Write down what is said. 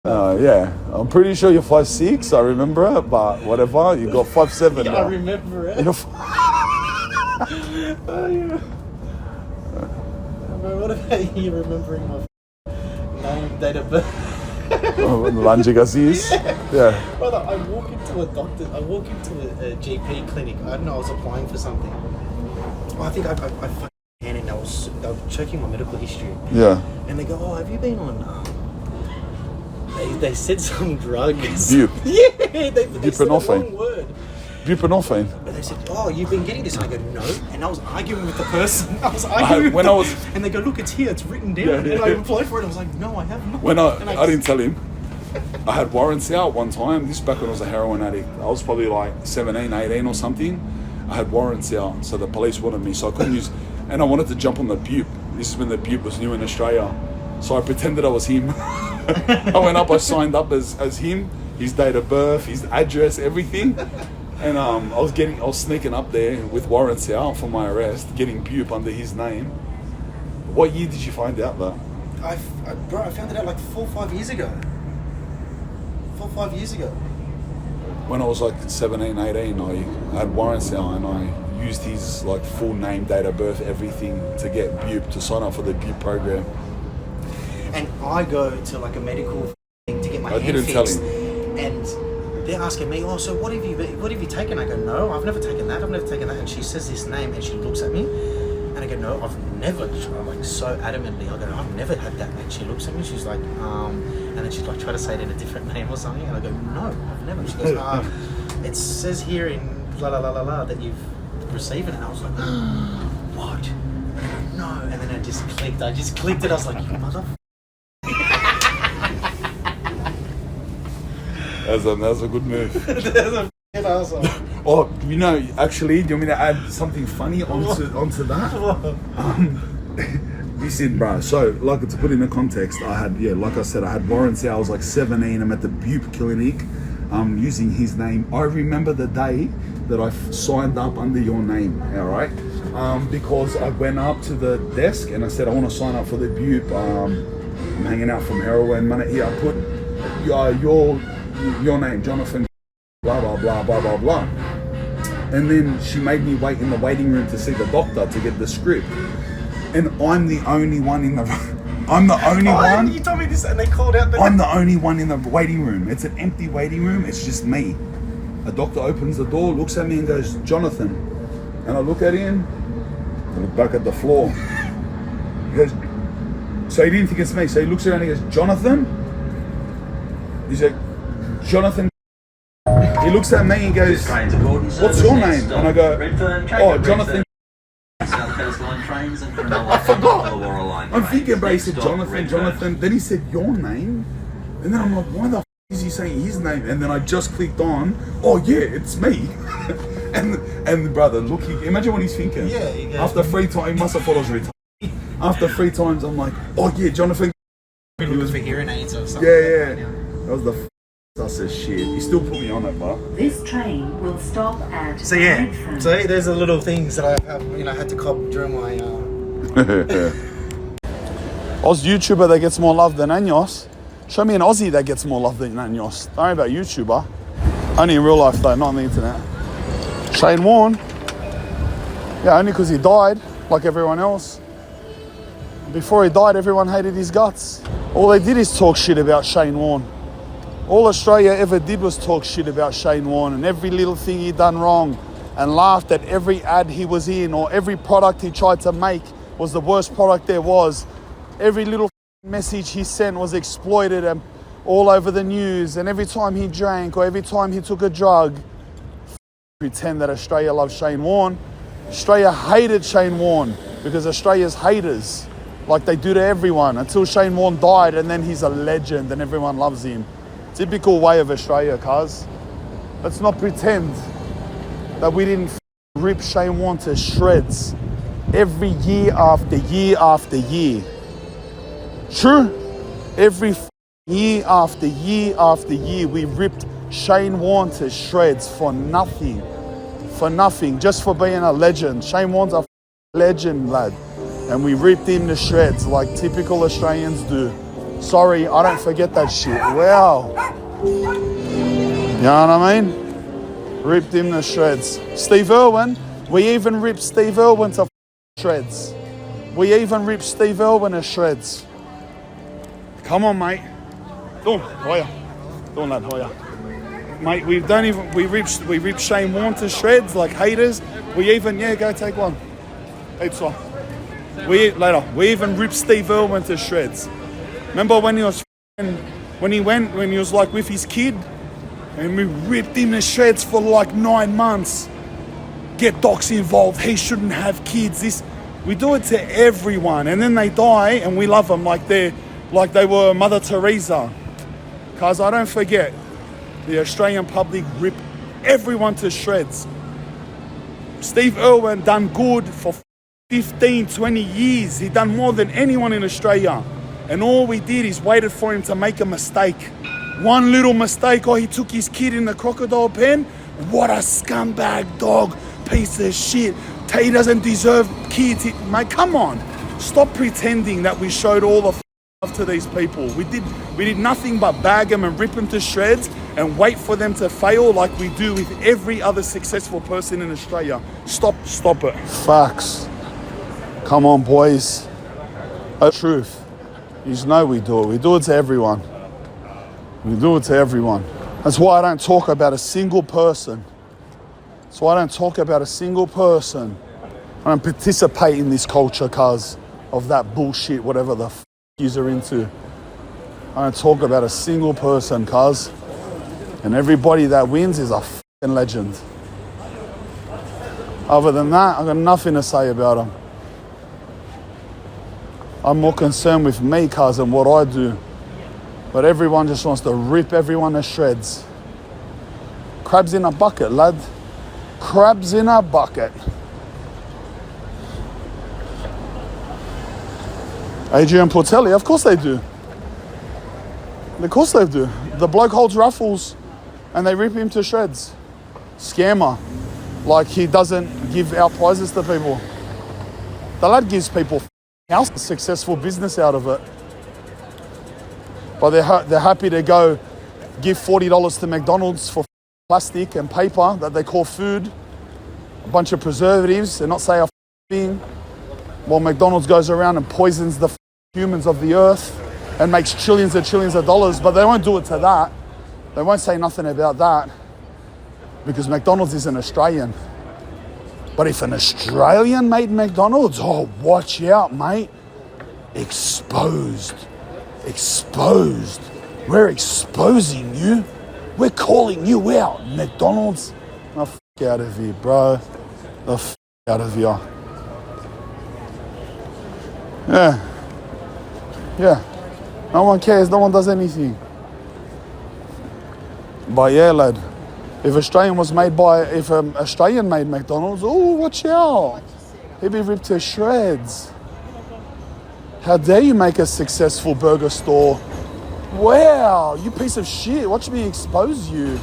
Yeah, I'm pretty sure you're 5'6". I remember it, but whatever. You got 5'7". Yeah, I remember it. You're Oh, yeah. Bro, what about you remembering my name, date of birth? Lanjigaziz. Yeah. Brother, I walk into a GP clinic. I don't know, I was applying for something. I think I fucking hand and they were checking my medical history. Yeah. And they go, oh, have you been on... They said some drugs. Bupe. Yeah, they said the Buprenorphine. wrong word. Buprenorphine. And they said, oh, you've been getting this. And I go, no. And I was arguing with the person. And they go, look, it's here. It's written down. Yeah. And I applied for it. I was like, no, I have not. When I didn't tell him. I had warrants out one time. This is back when I was a heroin addict. I was probably like 17, 18 or something. I had warrants out. So the police wanted me. So I couldn't use... And I wanted to jump on the Bupe. This is when the Bupe was new in Australia. So I pretended I was him. I went up, I signed up as him, his date of birth, his address, everything. And I was sneaking up there with warrants out for my arrest, getting Bupe under his name. What year did you find out that? I found it out like 4 or 5 years ago. 4 or 5 years ago. When I was like 17, 18, I had warrants out and I used his like full name, date of birth, everything to get Bupe, to sign up for the Bupe program. And I go to like a medical thing to get my hand didn't fixed. tell him. And they're asking me, oh, so what have you taken? I go, no, I've never taken that. And she says this name and she looks at me and I go, no, I've never. I'm like so adamantly, I go, I've never had that. And she looks at me, she's like, and then she's like, try to say it in a different name or something. And I go, no, I've never. She goes, it says here in la la la la la that you've received it. And I was like, what? And I go, no. And then I just clicked it. I was like, you motherfucker. That was a good move. That's a Oh, actually, do you want me to add something funny onto that? Listen, bro. So, like, to put in a context, like I said, I had warrants out. I was like 17. I'm at the Bupe clinic, using his name. I remember the day that I signed up under your name. All right, because I went up to the desk and I said I want to sign up for the Bupe. I'm hanging out from heroin. Man, here I put your name, Jonathan, blah, blah, blah, blah, blah, blah. And then she made me wait in the waiting room to see the doctor to get the script. And I'm the only one in the... I'm the only one... You told me this and they called out the... I'm the only one in the waiting room. It's an empty waiting room. It's just me. A doctor opens the door, looks at me and goes, Jonathan. And I look at him, I look back at the floor. He goes... So he didn't think it's me. So he looks around and he goes, Jonathan? He's like, Jonathan. He looks at me and goes, what's your name? And I go, oh, Jonathan. I forgot. I'm thinking, bro, he said Jonathan. Then he said your name. And then I'm like, why the f*** is he saying his name? And then I just clicked on, oh yeah, it's me. and brother, look, imagine what he's thinking. Yeah. After 3 times, he must have thought I was retarded. After 3 times, I'm like, oh yeah, Jonathan. He was for hearing aids or something. Yeah. That was the said shit. He still put me on it, but this train will stop at... So yeah, there's the little things that I have, had to cop during my... Oz YouTuber that gets more love than Anyos. Show me an Aussie that gets more love than Anyos. Don't worry about YouTuber. Only in real life though, not on the internet. Shane Warne. Yeah, only because he died, like everyone else. Before he died, everyone hated his guts. All they did is talk shit about Shane Warne. All Australia ever did was talk shit about Shane Warne and every little thing he done wrong, and laughed at every ad he was in or every product he tried to make was the worst product there was. Every little message he sent was exploited and all over the news, and every time he drank or every time he took a drug, pretend that Australia loves Shane Warne. Australia hated Shane Warne because Australia's haters, like they do to everyone, until Shane Warne died, and then he's a legend and everyone loves him. Typical way of Australia, cuz. Let's not pretend that we didn't rip Shane Warne to shreds every year after year after year. True. Every year after year after year, we ripped Shane Warne to shreds for nothing. For nothing, just for being a legend. Shane Warne's a legend, lad. And we ripped him to shreds like typical Australians do. Sorry, I don't forget that shit. Wow. You know what I mean? Ripped him to shreds. Steve Irwin, we even ripped Steve Irwin to shreds. We even ripped Steve Irwin to shreds. Come on, mate. Go on, Hoya. Go on, lad, Hoya. Mate, we ripped Shane Warne to shreds like haters. We even, go take one. Pizza. We even ripped Steve Irwin to shreds. Remember when he was when he was like with his kid, and we ripped him to shreds for like 9 months. Get docs involved. He shouldn't have kids. We do it to everyone, and then they die, and we love them like they were Mother Teresa. Cause I don't forget, the Australian public rip everyone to shreds. Steve Irwin done good for 15, 20 years. He done more than anyone in Australia. And all we did is waited for him to make a mistake. One little mistake, he took his kid in the crocodile pen. What a scumbag dog, piece of shit. He doesn't deserve kids. Mate, come on. Stop pretending that we showed all the love to these people. We did nothing but bag them and rip them to shreds and wait for them to fail like we do with every other successful person in Australia. Stop it. Facts. Come on, boys. The truth. You know we do it. We do it to everyone. We do it to everyone. That's why I don't talk about a single person. That's why I don't talk about a single person. I don't participate in this culture because of that bullshit, whatever the f*** you're into. I don't talk about a single person, cuz. And everybody that wins is a f***ing legend. Other than that, I've got nothing to say about them. I'm more concerned with me, cuz, and what I do. But everyone just wants to rip everyone to shreds. Crabs in a bucket, lad. Crabs in a bucket. Adrian Portelli, of course they do. Of course they do. The bloke holds ruffles and they rip him to shreds. Scammer. Like he doesn't give out prizes to people. The lad gives people house successful business out of it. But they're happy to go give $40 to McDonald's for plastic and paper that they call food. A bunch of preservatives. They're not saying a thing. While McDonald's goes around and poisons the humans of the earth and makes trillions and trillions of dollars, but they won't do it to that. They won't say nothing about that because McDonald's isn't Australian. But if an Australian made McDonald's, oh, watch out, mate. Exposed. We're exposing you. We're calling you out, McDonald's. The f*** out of here, bro. The f*** out of here. Yeah. No one cares. No one does anything. But yeah, lad. If an Australian made McDonald's, oh, watch out. He'd be ripped to shreds. How dare you make a successful burger store? Wow, you piece of shit. Watch me expose you.